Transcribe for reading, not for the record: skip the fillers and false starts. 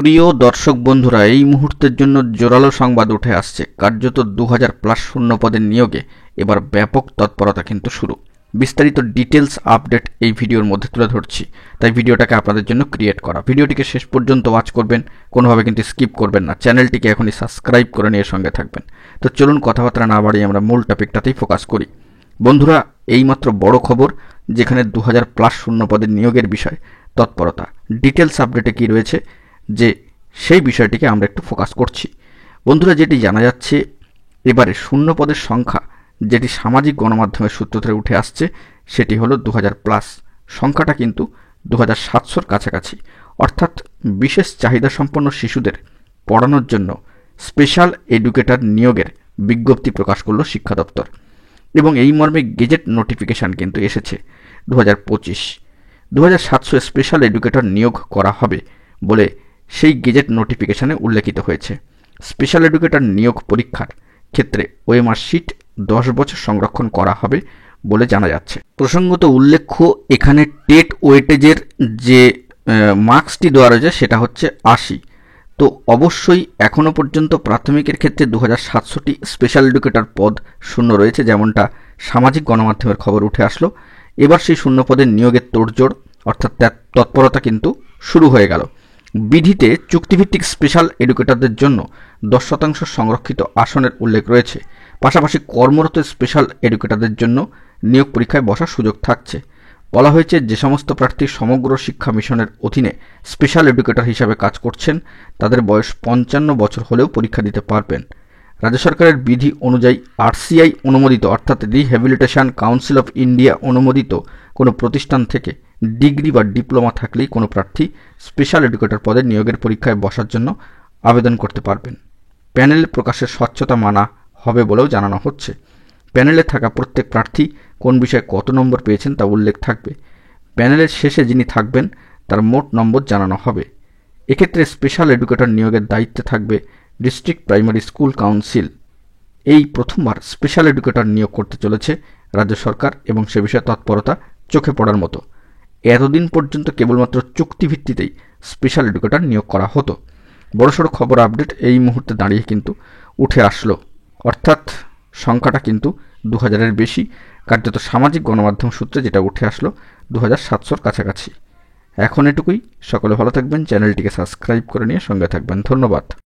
প্রিয় দর্শক বন্ধুরা, এই মুহূর্তের জন্য জোরালো সংবাদ উঠে আসছে। কার্যত 2000+ শূন্য পদের নিয়োগে এবার ব্যাপক তৎপরতা কিন্তু শুরু। বিস্তারিত ডিটেলস আপডেট এই ভিডিওর মধ্যে তুলে ধরছি, তাই ভিডিওটাকে আপনাদের জন্য ক্রিয়েট করা। ভিডিওটিকে শেষ পর্যন্ত ওয়াচ করবেন, কোনোভাবে কিন্তু স্কিপ করবেন না। চ্যানেলটিকে এখনই সাবস্ক্রাইব করে নিয়ে সঙ্গে থাকবেন। তো চলুন কথাবার্তা না বাড়িয়ে আমরা মূল টপিকটাতেই ফোকাস করি। বন্ধুরা, এইমাত্র বড় খবর, যেখানে 2000+ শূন্য পদের নিয়োগের বিষয় তৎপরতা। ডিটেলস আপডেটে কী রয়েছে যে সেই বিষয়টিকে আমরা একটু ফোকাস করছি। বন্ধুরা, যেটি জানা যাচ্ছে, এবারে শূন্য পদের সংখ্যা যেটি সামাজিক গণমাধ্যমের সূত্র ধরে উঠে আসছে সেটি হলো 2000+। সংখ্যাটা কিন্তু 2700-র কাছাকাছি। অর্থাৎ বিশেষ চাহিদা সম্পন্ন শিশুদের পড়ানোর জন্য স্পেশাল এডুকেটর নিয়োগের বিজ্ঞপ্তি প্রকাশ করল শিক্ষা দপ্তর, এবং এই মর্মে গেজেট নোটিফিকেশান কিন্তু এসেছে 2025। 2700 স্পেশাল এডুকেটর নিয়োগ করা হবে বলে সেই গেজেট নোটিফিকেশনে উল্লেখিত হয়েছে। স্পেশাল এডুকেটর নিয়োগ পরীক্ষার ক্ষেত্রে ওএমআর শিট 10 বছর সংরক্ষণ করা হবে বলে জানা যাচ্ছে। প্রসঙ্গত উল্লেখ্য, এখানে টেট ওয়েটেজের যে মার্কসটি দেওয়া রয়েছে সেটা হচ্ছে 80। তো অবশ্যই এখনও পর্যন্ত প্রাথমিকের ক্ষেত্রে 2700টি স্পেশাল এডুকেটর পদ শূন্য রয়েছে, যেমনটা সামাজিক গণমাধ্যমের খবর উঠে আসলো। এবার সেই শূন্য পদের নিয়োগের তোড়জোড়, অর্থাৎ তৎপরতা কিন্তু শুরু হয়ে গেল। বিধিতে চুক্তিভিত্তিক স্পেশাল এডুকেটরদের জন্য 10% সংরক্ষিত আসনের উল্লেখ রয়েছে। পাশাপাশি কর্মরত স্পেশাল এডুকেটরদের জন্য নিয়োগ পরীক্ষায় বসার সুযোগ থাকছে। বলা হয়েছে, যে সমস্ত প্রার্থী সমগ্র শিক্ষা মিশনের অধীনে স্পেশাল এডুকেটর হিসাবে কাজ করছেন তাদের বয়স 55 বছর হলেও পরীক্ষা দিতে পারবেন। রাজ্য সরকারের বিধি অনুযায়ী আরসিআই অনুমোদিত, অর্থাৎ রিহ্যাবিলিটেশন কাউন্সিল অফ ইন্ডিয়া অনুমোদিত কোনো প্রতিষ্ঠান থেকে ডিগ্রি বা ডিপ্লোমা থাকলেই কোনো প্রার্থী স্পেশাল এডুকেটর পদে নিয়োগের পরীক্ষায় বসার জন্য আবেদন করতে পারবেন। প্যানেল প্রকাশের স্বচ্ছতা মানা হবে বলেও জানানো হচ্ছে। প্যানেলে থাকা প্রত্যেক প্রার্থী কোন বিষয়ে কত নম্বর পেয়েছেন তা উল্লেখ থাকবে। প্যানেলের শেষে যিনি থাকবেন তার মোট নম্বর জানানো হবে। এক্ষেত্রে স্পেশাল এডুকেটর নিয়োগের দায়িত্বে থাকবে ডিস্ট্রিক্ট প্রাইমারি স্কুল কাউন্সিল। এই প্রথমবার স্পেশাল এডুকেটর নিয়োগ করতে চলেছে রাজ্য সরকার, এবং সে বিষয়ে তৎপরতা চোখে পড়ার মতো। এতদিন পর্যন্ত কেবলমাত্র চুক্তিভিত্তিতেই স্পেশাল এডুকেটর নিয়োগ করা হতো। বড়সড় খবর আপডেট এই মুহূর্তে দাঁড়িয়ে কিন্তু উঠে আসলো, অর্থাৎ সংখ্যাটা কিন্তু 2000-এর বেশি। কার্যত সামাজিক গণমাধ্যম সূত্রে যেটা উঠে আসলো 2700-র কাছাকাছি। এখন এটুকুই। সকলে ভালো থাকবেন, চ্যানেলটিকে সাবস্ক্রাইব করে নিয়ে সঙ্গে থাকবেন। ধন্যবাদ।